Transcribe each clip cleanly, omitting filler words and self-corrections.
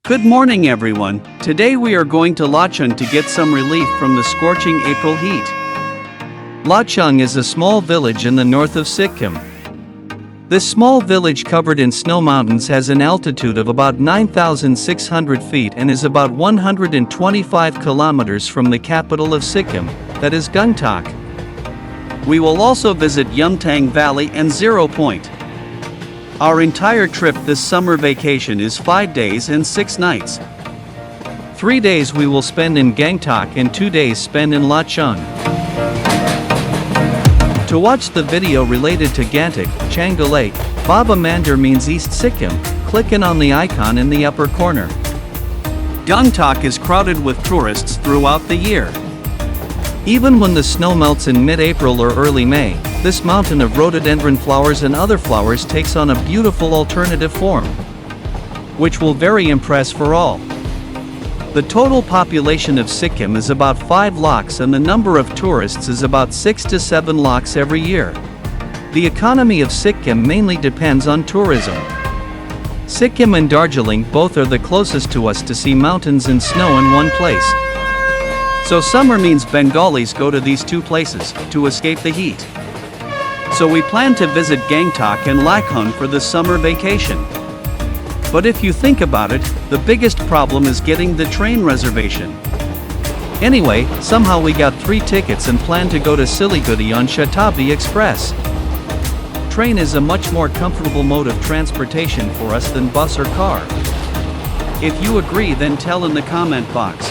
Good morning everyone, today we are going to Lachung to get some relief from the scorching April heat. Lachung is a small village in the north of Sikkim. This small village covered in snow mountains has an altitude of about 9,600 feet and is about 125 kilometers from the capital of Sikkim, that is Gangtok. We will also visit Yumthang Valley and Zero Point. Our entire trip this summer vacation is 5 days and 6 nights. 3 days we will spend in Gangtok and 2 days spend in Lachung. To watch the video related to Gangtok, Changalake, Baba Mandir means East Sikkim, click in on the icon in the upper corner. Gangtok is crowded with tourists throughout the year. Even when the snow melts in mid-April or early May, this mountain of rhododendron flowers and other flowers takes on a beautiful alternative form, which will very impress for all. The total population of Sikkim is about 5 lakhs and the number of tourists is about 6 to 7 lakhs every year. The economy of Sikkim mainly depends on tourism. Sikkim and Darjeeling both are the closest to us to see mountains and snow in one place. So summer means Bengalis go to these two places to escape the heat. So we plan to visit Gangtok and Lachung for the summer vacation. But if you think about it, the biggest problem is getting the train reservation. Anyway, somehow we got 3 tickets and plan to go to Siliguri on Shatabdi Express. Train is a much more comfortable mode of transportation for us than bus or car. If you agree, then tell in the comment box.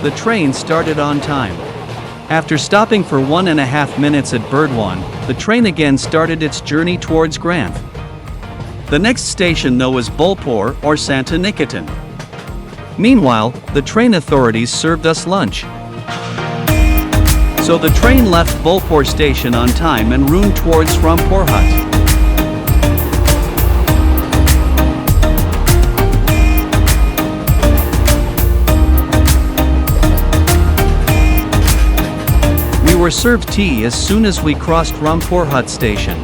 The train started on time. After stopping for 1.5 minutes at Burdwan, the train again started its journey towards Granth. The next station though is Bolpur or Santiniketan. Meanwhile, the train authorities served us lunch. So the train left Bolpur station on time and route towards Rampur Hut. We were served tea as soon as we crossed Rampur Hut station.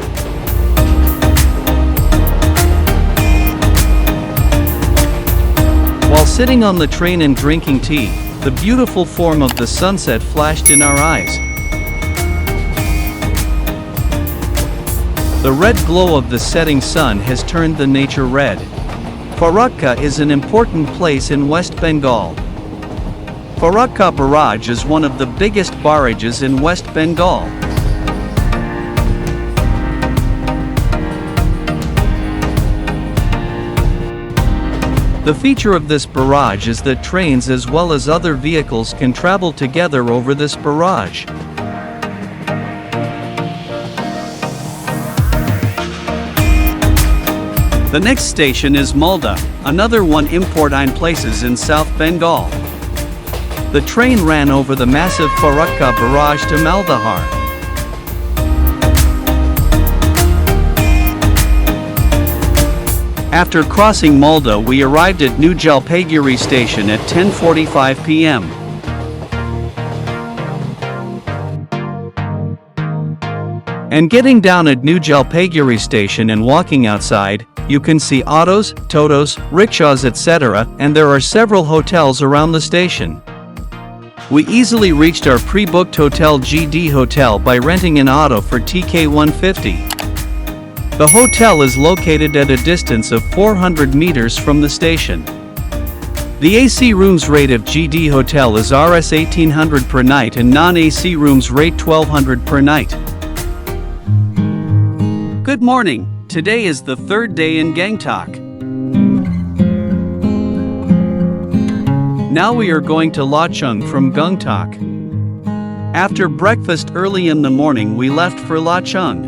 While sitting on the train and drinking tea, the beautiful form of the sunset flashed in our eyes. The red glow of the setting sun has turned the nature red. Farakka is an important place in West Bengal. Farakka Barrage is one of the biggest barrages in West Bengal. The feature of this barrage is that trains as well as other vehicles can travel together over this barrage. The next station is Malda, another one important places in South Bengal. The train ran over the massive Farakka barrage to Maldahar. After crossing Malda, we arrived at New Jalpaiguri station at 10:45 p.m. And getting down at New Jalpaiguri station and walking outside, you can see autos, totos, rickshaws etc., and there are several hotels around the station. We easily reached our pre-booked hotel GD Hotel by renting an auto for TK 150. The hotel is located at a distance of 400 meters from the station. The AC rooms rate of GD Hotel is Rs 1800 per night and non-AC rooms rate 1200 per night. Good morning, today is the 3rd day in Gangtok. Now we are going to Lachung from Gangtok. After breakfast early in the morning we left for Lachung.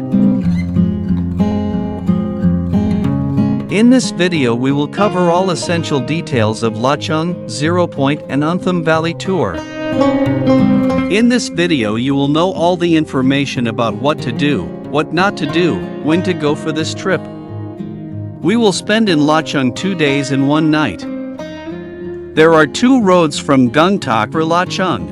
In this video we will cover all essential details of Lachung, Zero Point and Yumthang Valley tour. In this video you will know all the information about what to do, what not to do, when to go for this trip. We will spend in Lachung 2 days and 1 night. There are 2 roads from Gangtok for Lachung.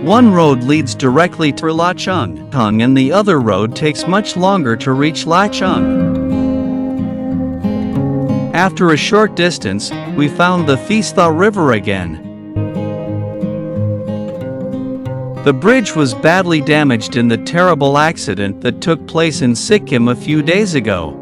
One road leads directly to Lachung, and the other road takes much longer to reach Lachung. After a short distance, we found the Thistha River again. The bridge was badly damaged in the terrible accident that took place in Sikkim a few days ago.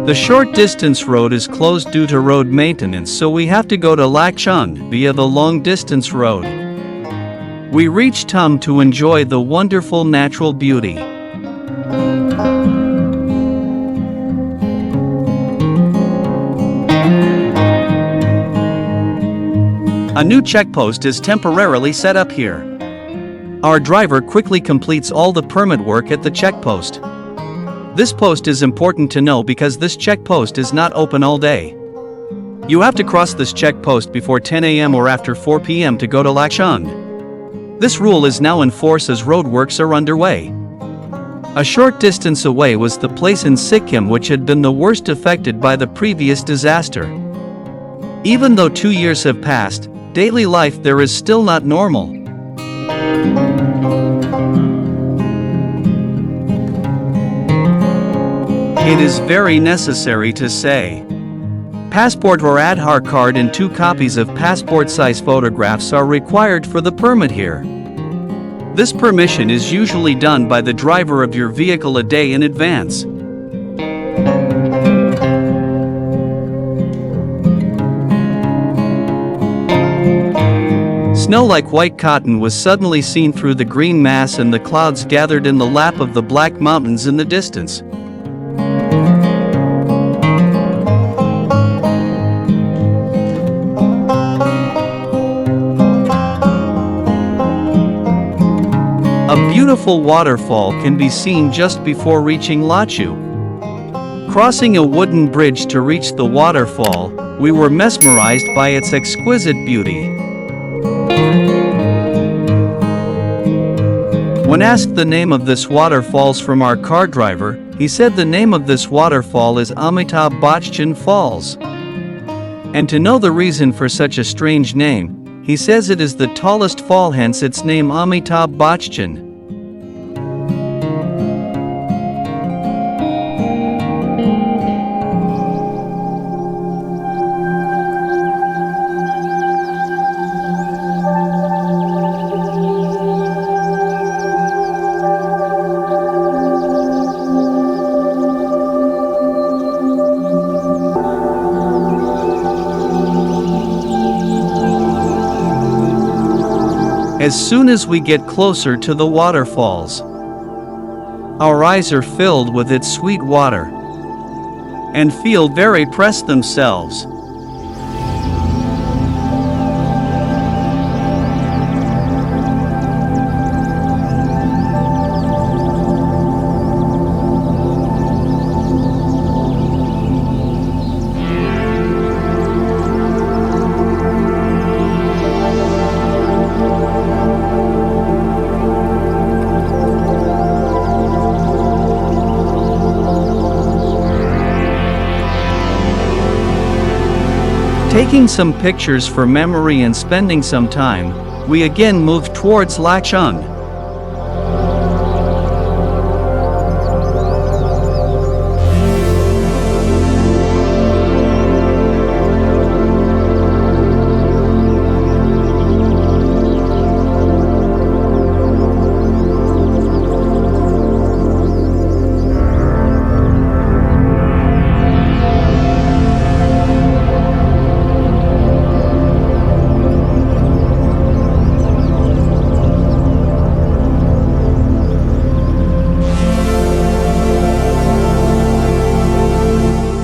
The short-distance road is closed due to road maintenance, so we have to go to Lachung via the long-distance road. We reached Tum to enjoy the wonderful natural beauty. A new checkpost is temporarily set up here. Our driver quickly completes all the permit work at the checkpost. This post is important to know because this checkpost is not open all day. You have to cross this checkpost before 10 a.m. or after 4 p.m. to go to Lachung. This rule is now in force as roadworks are underway. A short distance away was the place in Sikkim which had been the worst affected by the previous disaster. Even though 2 years have passed, daily life there is still not normal. It is very necessary to say. Passport or Aadhaar card and 2 copies of passport-size photographs are required for the permit here. This permission is usually done by the driver of your vehicle a day in advance. Snow like white cotton was suddenly seen through the green mass, and the clouds gathered in the lap of the black mountains in the distance. A beautiful waterfall can be seen just before reaching Lachung. Crossing a wooden bridge to reach the waterfall, we were mesmerized by its exquisite beauty. When asked the name of this waterfalls from our car driver, he said the name of this waterfall is Amitabh Bachchan Falls. And to know the reason for such a strange name, he says it is the tallest fall, hence its name Amitabh Bachchan. As soon as we get closer to the waterfalls, our eyes are filled with its sweet water and feel very pressed themselves. Taking some pictures for memory and spending some time, we again moved towards Lachung.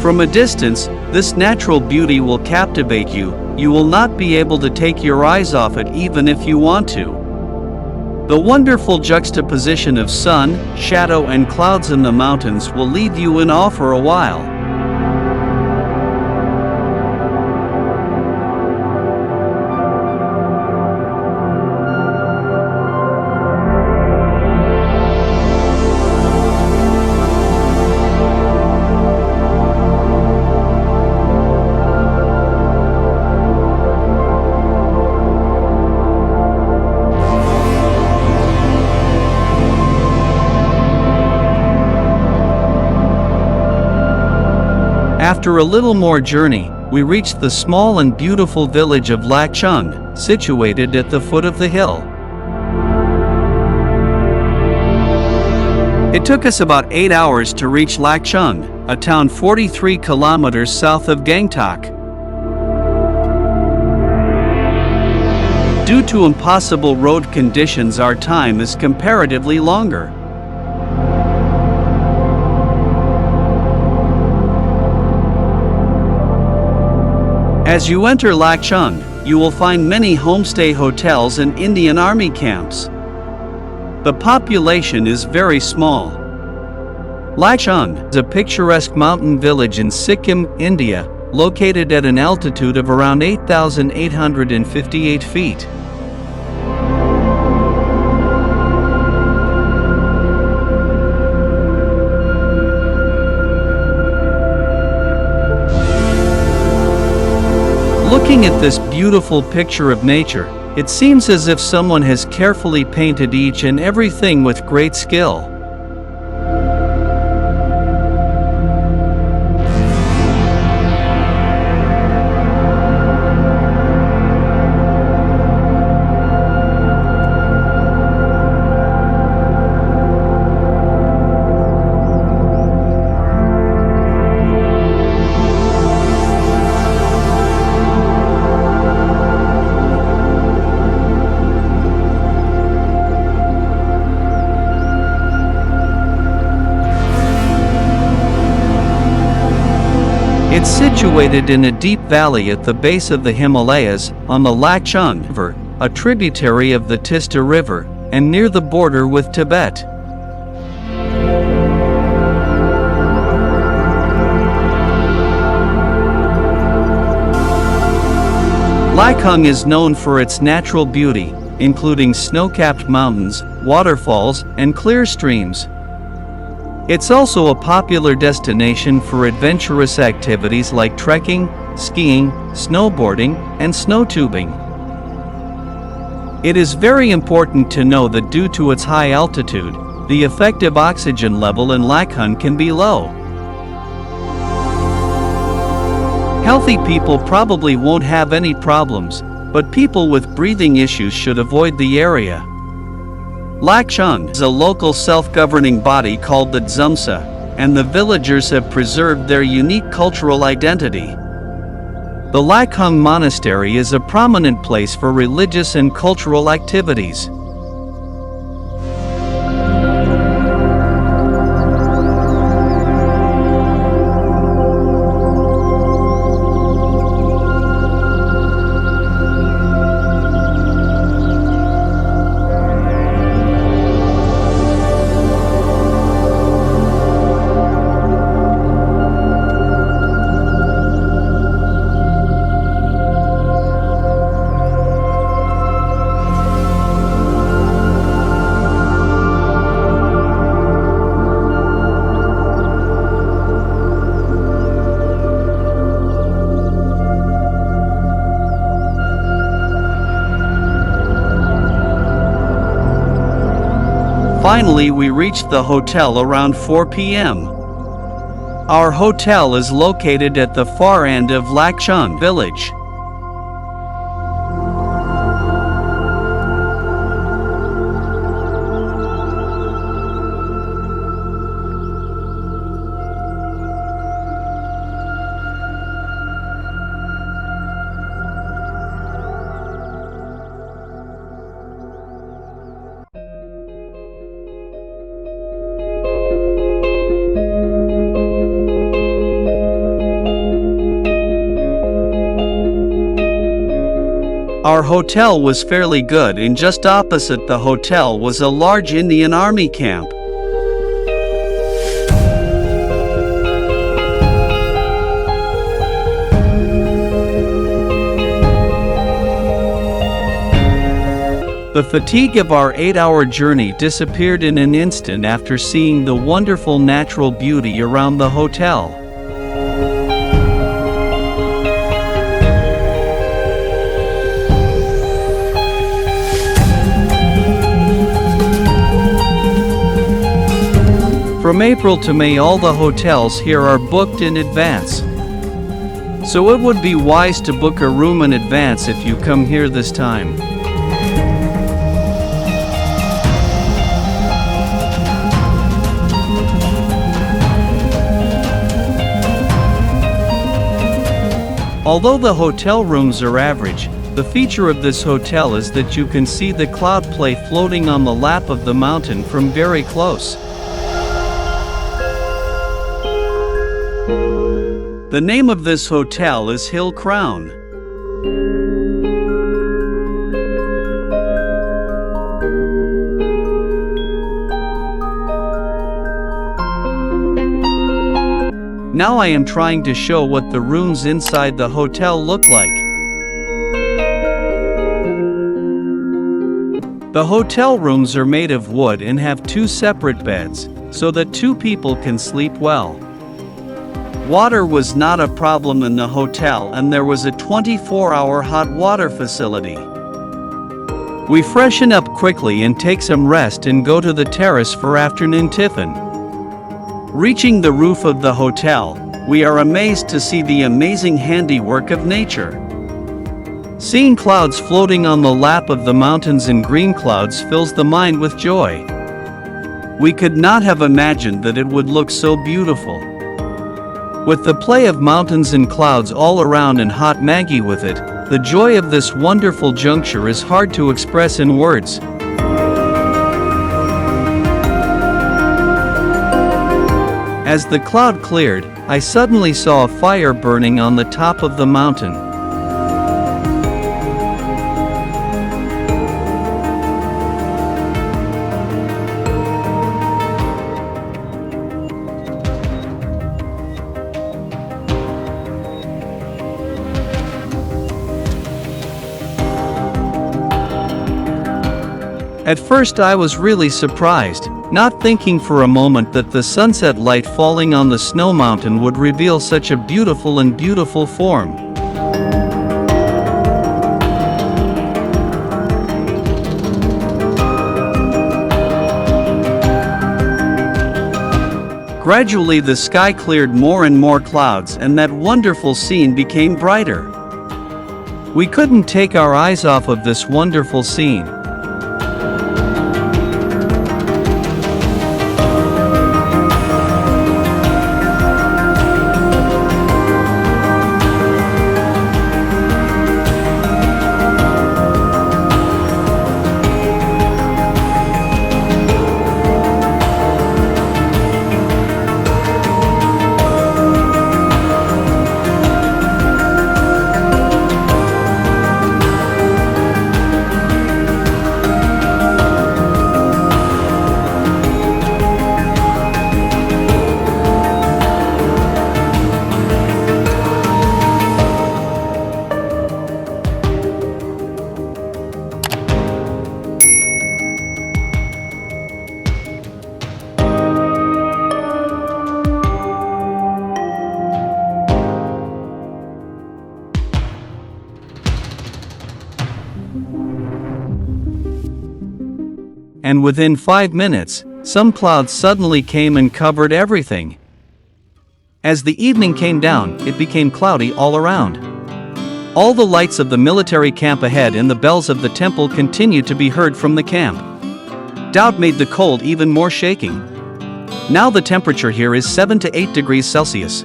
From a distance, this natural beauty will captivate you. You will not be able to take your eyes off it even if you want to. The wonderful juxtaposition of sun, shadow and clouds in the mountains will leave you in awe for a while. After a little more journey, we reached the small and beautiful village of Lachung, situated at the foot of the hill. It took us about 8 hours to reach Lachung, a town 43 kilometers south of Gangtok. Due to impossible road conditions, our time is comparatively longer. As you enter Lachung, you will find many homestay hotels and Indian Army camps. The population is very small. Lachung is a picturesque mountain village in Sikkim, India, located at an altitude of around 8,858 feet. Looking at this beautiful picture of nature, it seems as if someone has carefully painted each and everything with great skill. It's situated in a deep valley at the base of the Himalayas, on the Lachung River, a tributary of the Tista River, and near the border with Tibet. Lachung is known for its natural beauty, including snow-capped mountains, waterfalls, and clear streams. It's also a popular destination for adventurous activities like trekking, skiing, snowboarding, and snow tubing. It is very important to know that due to its high altitude, the effective oxygen level in Lachung can be low. Healthy people probably won't have any problems, but people with breathing issues should avoid the area. Lachung is a local self-governing body called the Dzumsa, and the villagers have preserved their unique cultural identity. The Lachung Monastery is a prominent place for religious and cultural activities. Finally, we reached the hotel around 4 p.m. Our hotel is located at the far end of Lachung village. Our hotel was fairly good, and just opposite the hotel was a large Indian Army camp. The fatigue of our 8-hour journey disappeared in an instant after seeing the wonderful natural beauty around the hotel. From April to May, all the hotels here are booked in advance. so it would be wise to book a room in advance if you come here this time. Although the hotel rooms are average, the feature of this hotel is that you can see the cloud play floating on the lap of the mountain from very close. The name of this hotel is Hill Crown. Now I am trying to show what the rooms inside the hotel look like. The hotel rooms are made of wood and have 2 separate beds, so that 2 people can sleep well. Water was not a problem in the hotel, and there was a 24-hour hot water facility. We freshen up quickly and take some rest and go to the terrace for afternoon tiffin. Reaching the roof of the hotel, we are amazed to see the amazing handiwork of nature. Seeing clouds floating on the lap of the mountains in green clouds fills the mind with joy. We could not have imagined that it would look so beautiful. With the play of mountains and clouds all around and hot Maggie with it, the joy of this wonderful juncture is hard to express in words. As the cloud cleared, I suddenly saw a fire burning on the top of the mountain. At first I was really surprised, not thinking for a moment that the sunset light falling on the snow mountain would reveal such a beautiful form. Gradually the sky cleared more and more clouds, and that wonderful scene became brighter. We couldn't take our eyes off of this wonderful scene. And within 5 minutes, some clouds suddenly came and covered everything. As the evening came down, it became cloudy all around. All the lights of the military camp ahead and the bells of the temple continued to be heard from the camp. Doubt made the cold even more shaking. Now the temperature here is 7 to 8 degrees Celsius.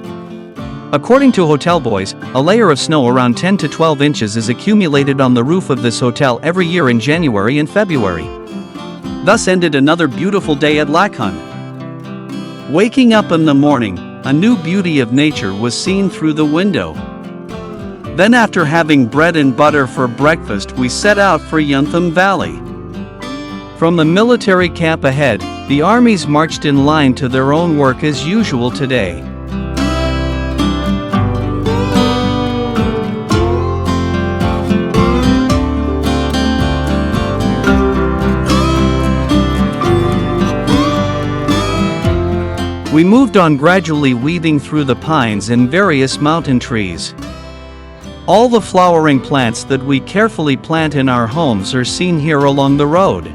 According to hotel boys, a layer of snow around 10 to 12 inches is accumulated on the roof of this hotel every year in January and February. Thus ended another beautiful day at Lachung. Waking up in the morning, a new beauty of nature was seen through the window. Then after having bread and butter for breakfast, we set out for Yumthang Valley. From the military camp ahead, the armies marched in line to their own work as usual today. We moved on, gradually weaving through the pines and various mountain trees. All the flowering plants that we carefully plant in our homes are seen here along the road.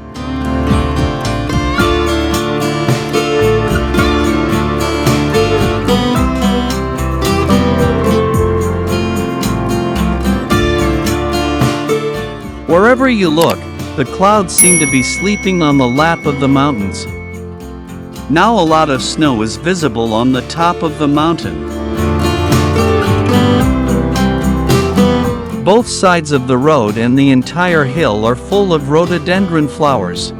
Wherever you look, the clouds seem to be sleeping on the lap of the mountains. Now a lot of snow is visible on the top of the mountain. Both sides of the road and the entire hill are full of rhododendron flowers.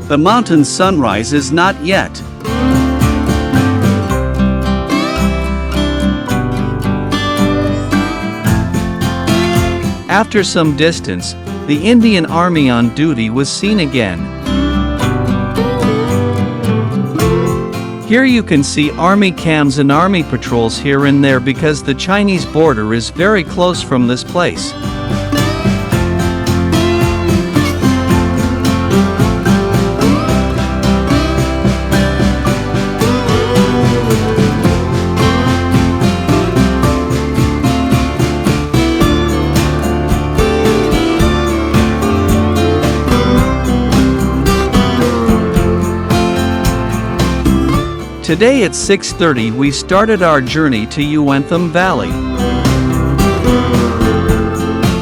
The mountain sunrise is not yet. After some distance, the Indian Army on duty was seen again. Here you can see army cams and army patrols here and there because the Chinese border is very close from this place. Today at 6:30 we started our journey to Yumthang Valley.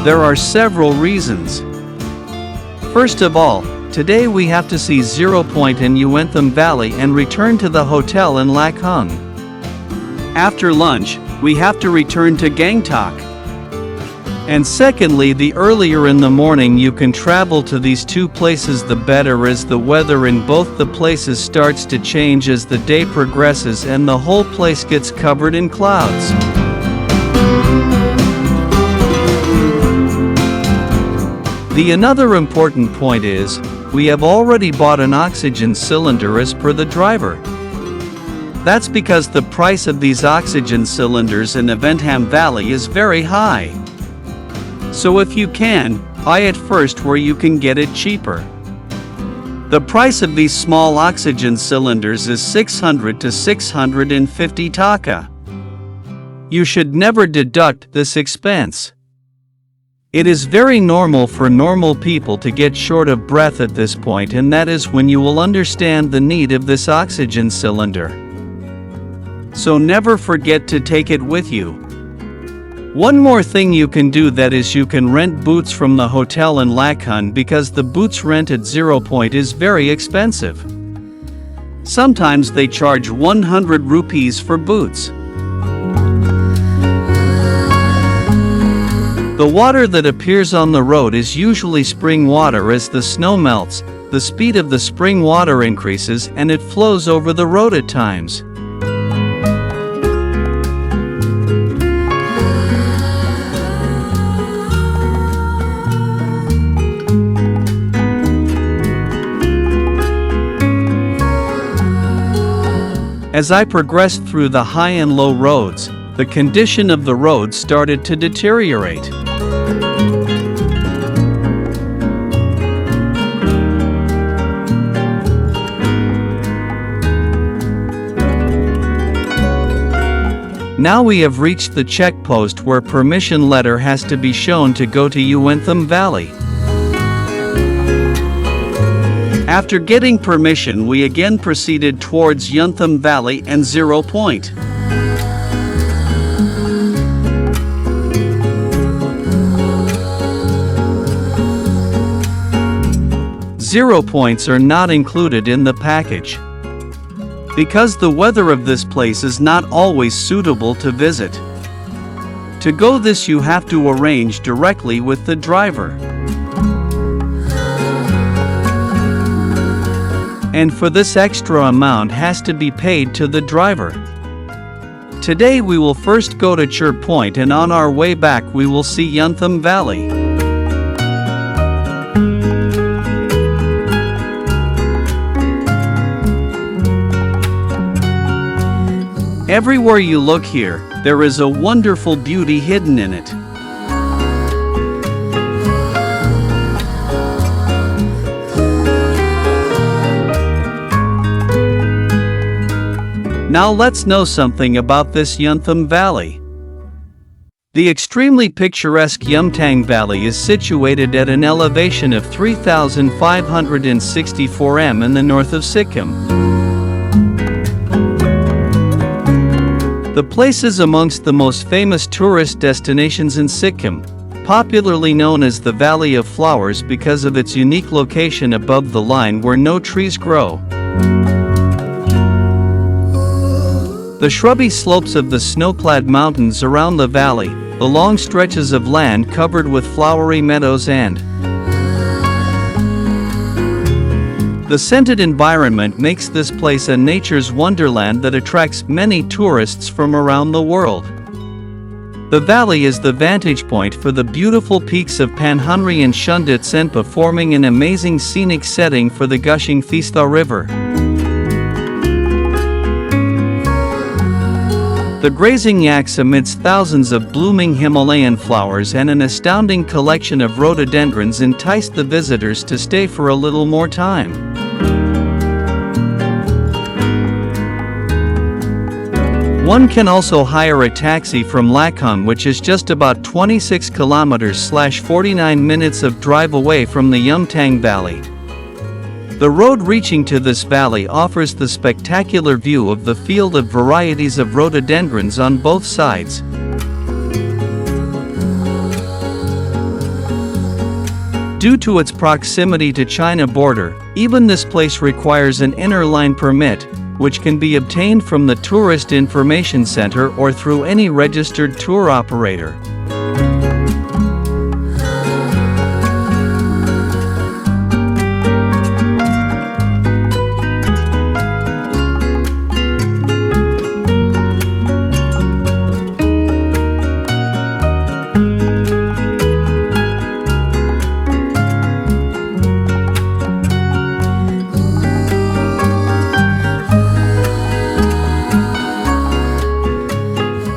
There are several reasons. First of all, today we have to see Zero Point in Yumthang Valley and return to the hotel in Lachung. After lunch, we have to return to Gangtok. And secondly, the earlier in the morning you can travel to these two places, the better, as the weather in both the places starts to change as the day progresses and the whole place gets covered in clouds. Another important point is, we have already bought an oxygen cylinder as per the driver. That's because the price of these oxygen cylinders in Yumthang Valley is very high. So if you can, buy it first where you can get it cheaper. The price of these small oxygen cylinders is 600 to 650 taka. You should never deduct this expense. It is very normal for normal people to get short of breath at this point, and that is when you will understand the need of this oxygen cylinder. So never forget to take it with you. One more thing you can do, that is you can rent boots from the hotel in Lachung, because the boots rent at Zero Point is very expensive. Sometimes they charge 100 rupees for boots. The water that appears on the road is usually spring water. As the snow melts, the speed of the spring water increases and it flows over the road at times. As I progressed through the high and low roads, the condition of the road started to deteriorate. Now we have reached the checkpost where permission letter has to be shown to go to Yumthang Valley. After getting permission, we again proceeded towards Yumthang Valley and Zero Point. Zero points are not included in the package, because the weather of this place is not always suitable to visit. To go this you have to arrange directly with the driver. And for this extra amount has to be paid to the driver. Today we will first go to Zero Point, and on our way back we will see Yumthang Valley. Everywhere you look here, there is a wonderful beauty hidden in it. Now let's know something about this Yumthang Valley. The extremely picturesque Yumthang Valley is situated at an elevation of 3,564 m in the north of Sikkim. The place is amongst the most famous tourist destinations in Sikkim, popularly known as the Valley of Flowers because of its unique location above the line where no trees grow. The shrubby slopes of the snow-clad mountains around the valley, the long stretches of land covered with flowery meadows and the scented environment makes this place a nature's wonderland that attracts many tourists from around the world. The valley is the vantage point for the beautiful peaks of Panhunri and Shundit Senpa, forming an amazing scenic setting for the gushing Thista River. The grazing yaks amidst thousands of blooming Himalayan flowers and an astounding collection of rhododendrons enticed the visitors to stay for a little more time. One can also hire a taxi from Lachung, which is just about 26 kilometers/49 minutes of drive away from the Yumthang Valley. The road reaching to this valley offers the spectacular view of the field of varieties of rhododendrons on both sides. Due to its proximity to China border, even this place requires an inner line permit, which can be obtained from the Tourist Information Center or through any registered tour operator.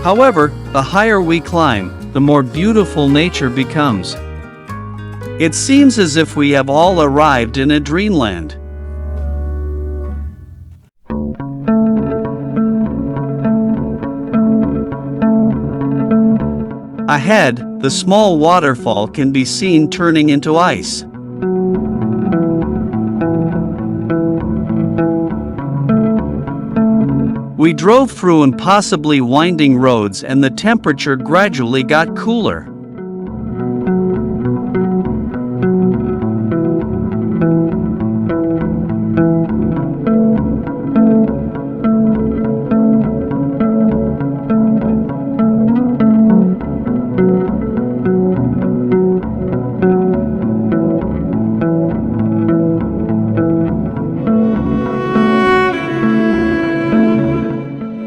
However, the higher we climb, the more beautiful nature becomes. It seems as if we have all arrived in a dreamland. Ahead, the small waterfall can be seen turning into ice. We drove through impossibly winding roads and the temperature gradually got cooler.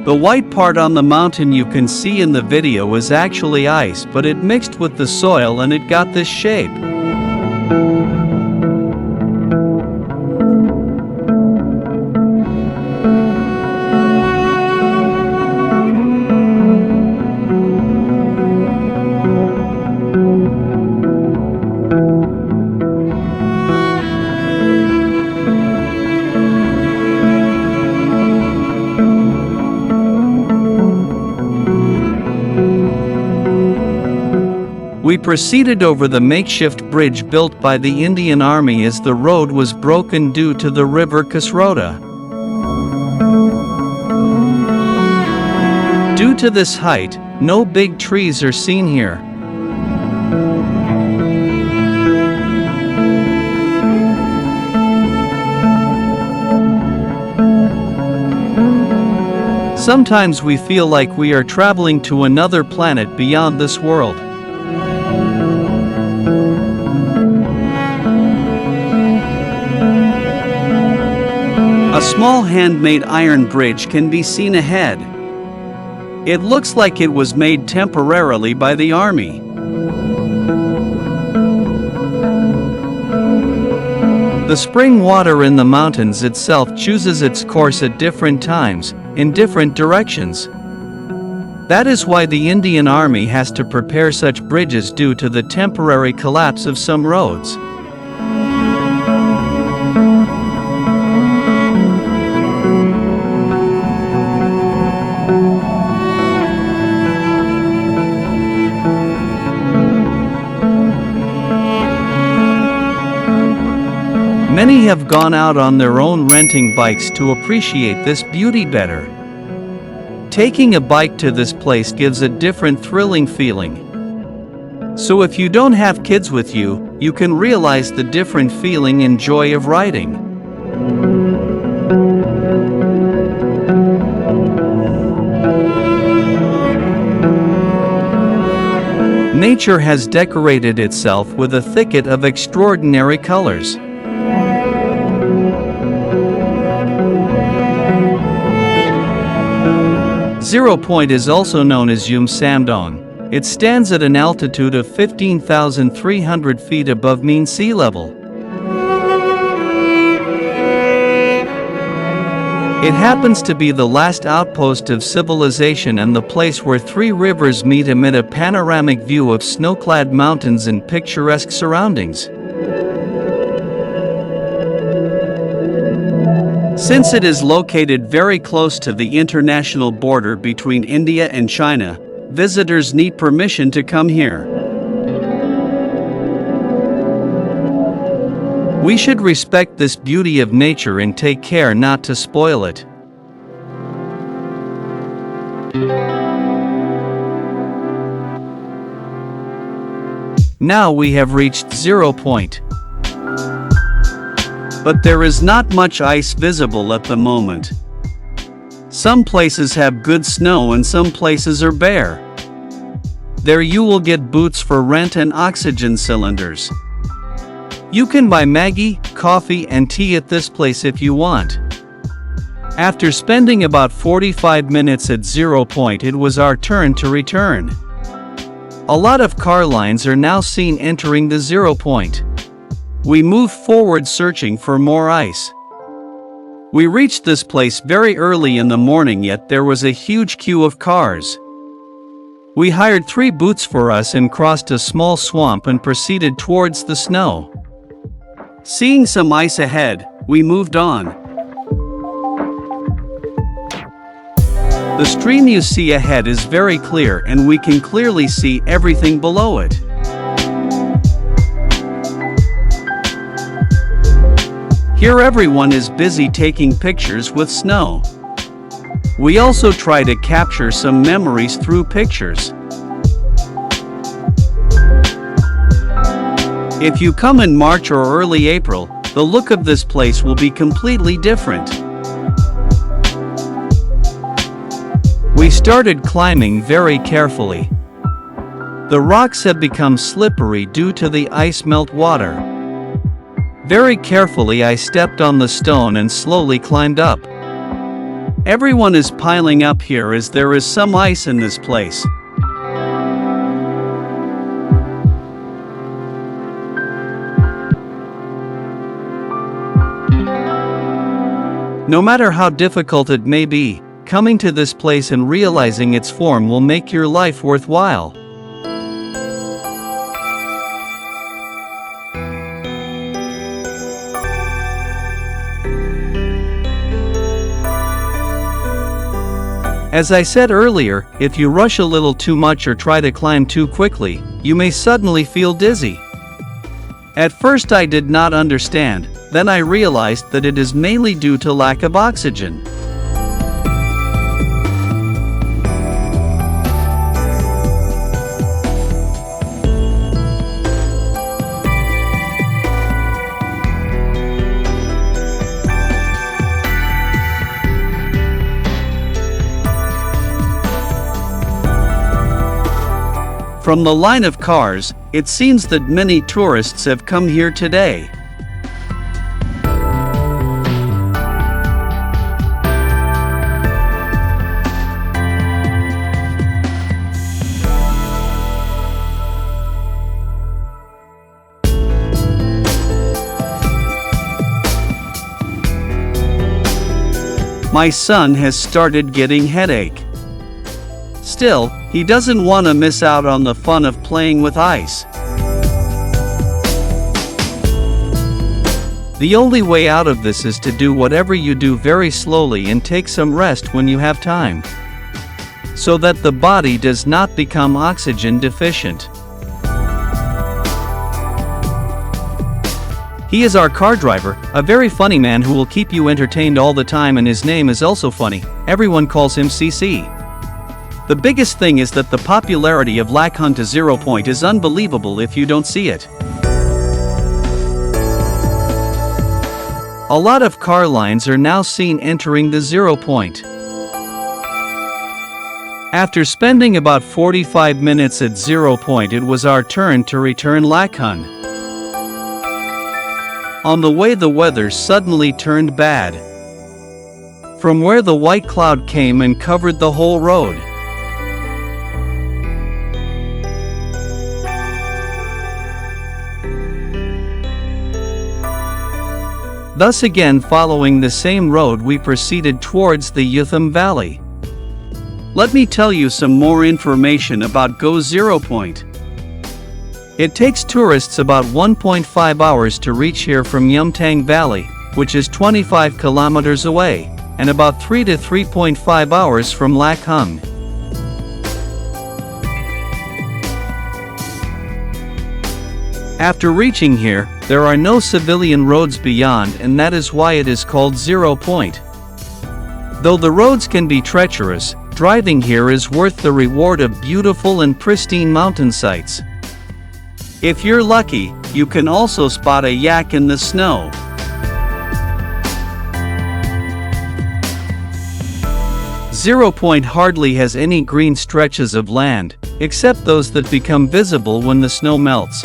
The white part on the mountain you can see in the video is actually ice, but it mixed with the soil and it got this shape. We proceeded over the makeshift bridge built by the Indian Army as the road was broken due to the river Kasrota. Due to this height, no big trees are seen here. Sometimes we feel like we are traveling to another planet beyond this world. A small handmade iron bridge can be seen ahead. It looks like it was made temporarily by the army. The spring water in the mountains itself chooses its course at different times, in different directions. That is why the Indian Army has to prepare such bridges due to the temporary collapse of some roads. Many have gone out on their own renting bikes to appreciate this beauty better. Taking a bike to this place gives a different thrilling feeling. So if you don't have kids with you, you can realize the different feeling and joy of riding. Nature has decorated itself with a thicket of extraordinary colors. Zero Point is also known as Yumthang. It stands at an altitude of 15,300 feet above mean sea level. It happens to be the last outpost of civilization and the place where three rivers meet amid a panoramic view of snow-clad mountains and picturesque surroundings. Since it is located very close to the international border between India and China, visitors need permission to come here. We should respect this beauty of nature and take care not to spoil it. Now we have reached Zero Point. But there is not much ice visible at the moment. Some places have good snow and some places are bare. There you will get boots for rent and oxygen cylinders. You can buy Maggi, coffee and tea at this place if you want. After spending about 45 minutes at Zero Point, it was our turn to return. A lot of car lines are now seen entering the Zero Point. We moved forward searching for more ice. We reached this place very early in the morning, yet there was a huge queue of cars. We hired 3 boots for us and crossed a small swamp and proceeded towards the snow. Seeing some ice ahead, we moved on. The stream you see ahead is very clear and we can clearly see everything below it. Here everyone is busy taking pictures with snow. We also try to capture some memories through pictures. If you come in March or early April, the look of this place will be completely different. We started climbing very carefully. The rocks have become slippery due to the ice melt water. Very carefully I stepped on the stone and slowly climbed up. Everyone is piling up here as there is some ice in this place. No matter how difficult it may be, coming to this place and realizing its form will make your life worthwhile. As I said earlier, if you rush a little too much or try to climb too quickly, you may suddenly feel dizzy. At first I did not understand, then I realized that it is mainly due to lack of oxygen. From the line of cars, it seems that many tourists have come here today. My son has started getting headache. Still, he doesn't want to miss out on the fun of playing with ice. The only way out of this is to do whatever you do very slowly and take some rest when you have time, so that the body does not become oxygen deficient. He is our car driver, a very funny man who will keep you entertained all the time, and his name is also funny. Everyone calls him CC. The biggest thing is that the popularity of Lachung to 0 Point is unbelievable if you don't see it. A lot of car lines are now seen entering the 0 Point. After spending about 45 minutes at 0 Point, it was our turn to return Lachung. On the way, the weather suddenly turned bad, from where the white cloud came and covered the whole road. Thus again, following the same road, we proceeded towards the Yumthang Valley. Let me tell you some more information about Go 0 Point. It takes tourists about 1.5 hours to reach here from Yumthang Valley, which is 25 kilometers away, and about 3 to 3.5 hours from Lachung. After reaching here, there are no civilian roads beyond, and that is why it is called 0 Point. Though the roads can be treacherous, driving here is worth the reward of beautiful and pristine mountain sights. If you're lucky, you can also spot a yak in the snow. Zero Point hardly has any green stretches of land, except those that become visible when the snow melts.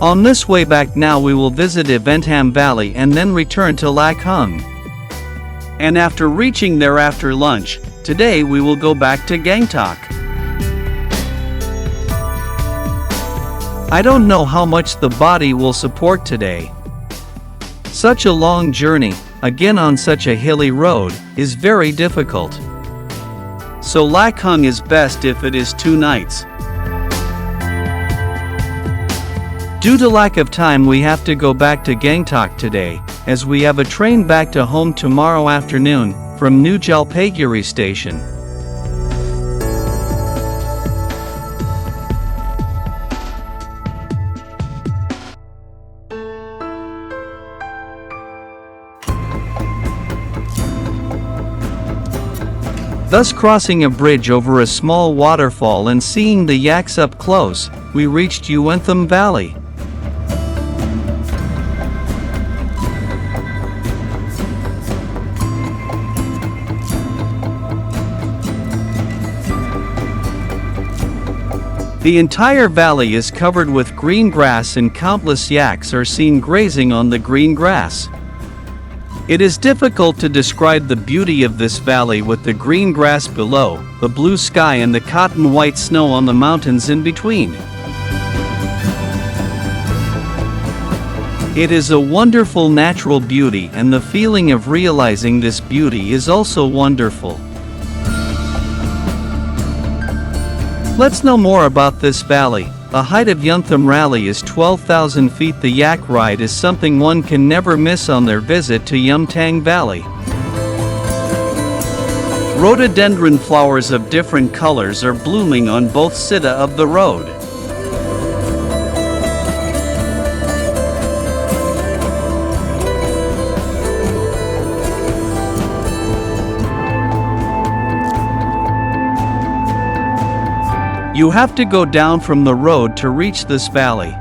On this way back now, we will visit Yumthang Valley and then return to Lachung. And after reaching there after lunch, today we will go back to Gangtok. I don't know how much the body will support today. Such a long journey, again on such a hilly road, is very difficult. So Lachung is best if it is 2 nights. Due to lack of time, we have to go back to Gangtok today, as we have a train back to home tomorrow afternoon, from New Jalpaiguri station. Thus, crossing a bridge over a small waterfall and seeing the yaks up close, we reached Yumthang Valley. The entire valley is covered with green grass, and countless yaks are seen grazing on the green grass. It is difficult to describe the beauty of this valley with the green grass below, the blue sky, and the cotton white snow on the mountains in between. It is a wonderful natural beauty, and the feeling of realizing this beauty is also wonderful. Let's know more about this valley. The height of Yumthang Valley is 12,000 feet. The yak ride is something one can never miss on their visit to Yumthang Valley. Rhododendron flowers of different colors are blooming on both sides of the road. You have to go down from the road to reach this valley.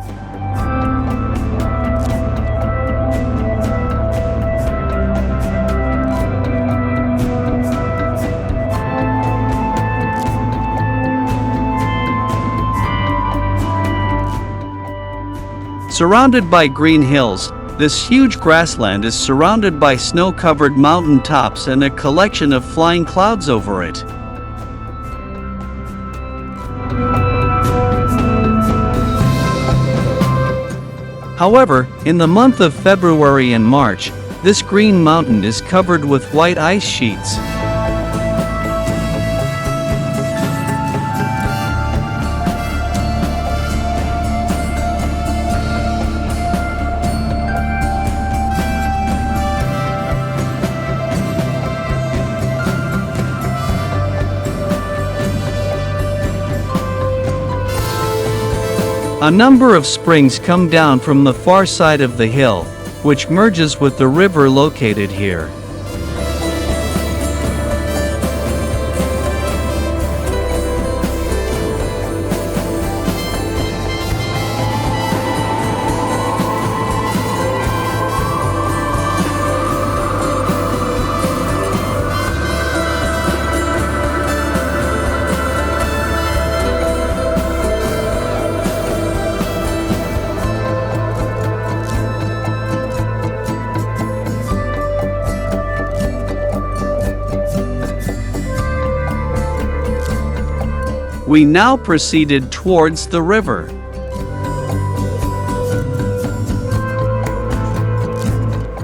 Surrounded by green hills, this huge grassland is surrounded by snow-covered mountain tops and a collection of flying clouds over it. However, in the month of February and March, this green mountain is covered with white ice sheets. A number of springs come down from the far side of the hill, which merges with the river located here. We now proceeded towards the river.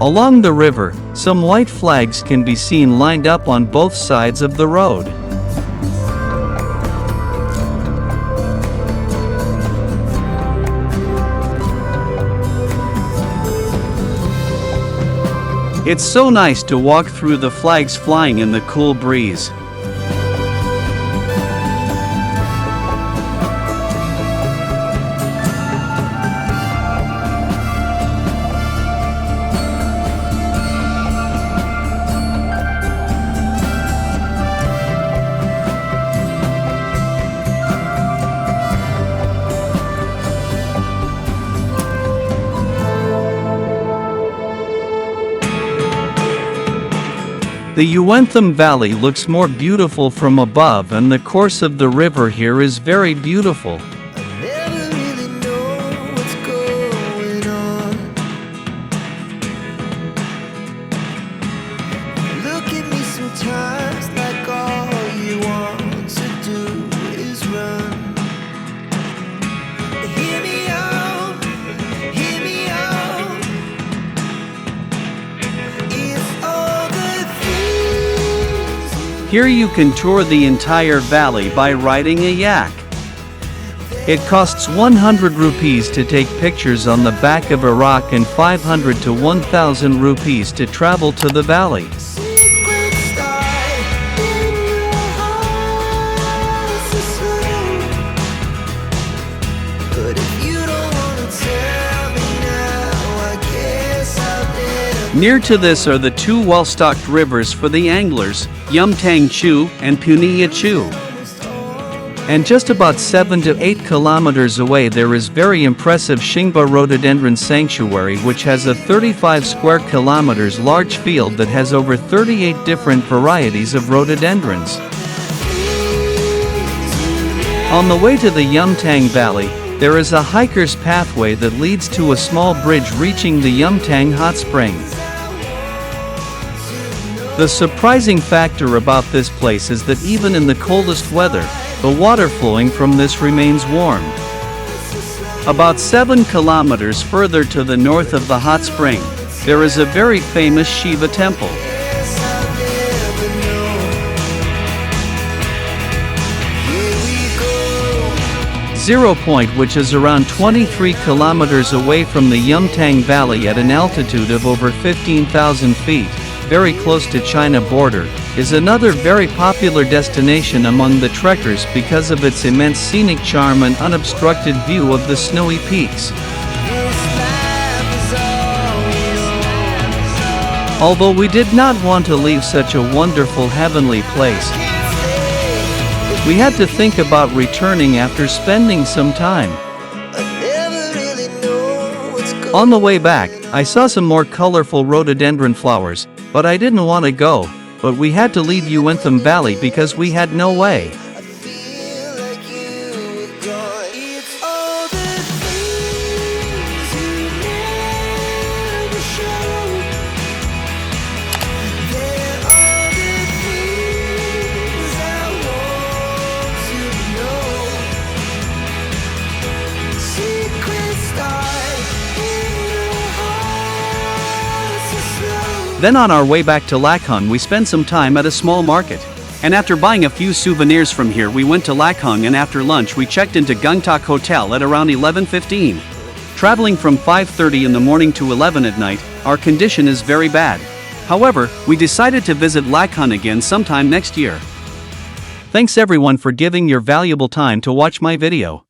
Along the river, some white flags can be seen lined up on both sides of the road. It's so nice to walk through the flags flying in the cool breeze. The Yumthang Valley looks more beautiful from above, and the course of the river here is very beautiful. Here you can tour the entire valley by riding a yak. It costs 100 rupees to take pictures on the back of a rock and 500 to 1000 rupees to travel to the valley. Near to this are the two well-stocked rivers for the anglers, Yumthang Chu and Puniya Chu. And just about 7 to 8 kilometers away there is very impressive Shingba Rhododendron Sanctuary, which has a 35 square kilometers large field that has over 38 different varieties of rhododendrons. On the way to the Yumthang Valley, there is a hiker's pathway that leads to a small bridge reaching the Yumthang Hot Spring. The surprising factor about this place is that even in the coldest weather, the water flowing from this remains warm. About 7 kilometers further to the north of the hot spring, there is a very famous Shiva temple. Zero Point, which is around 23 kilometers away from the Yumthang Valley at an altitude of over 15,000 feet, very close to China border, is another very popular destination among the trekkers because of its immense scenic charm and unobstructed view of the snowy peaks. Although we did not want to leave such a wonderful heavenly place, we had to think about returning after spending some time. On the way back, I saw some more colorful rhododendron flowers, but I didn't want to go, but we had to leave Yumthang Valley because we had no way. Then on our way back to Lachung we spent some time at a small market. And after buying a few souvenirs from here we went to Lachung, and after lunch we checked into Gangtok Hotel at around 11:15. Traveling from 5:30 in the morning to 11 at night, our condition is very bad. However, we decided to visit Lachung again sometime next year. Thanks everyone for giving your valuable time to watch my video.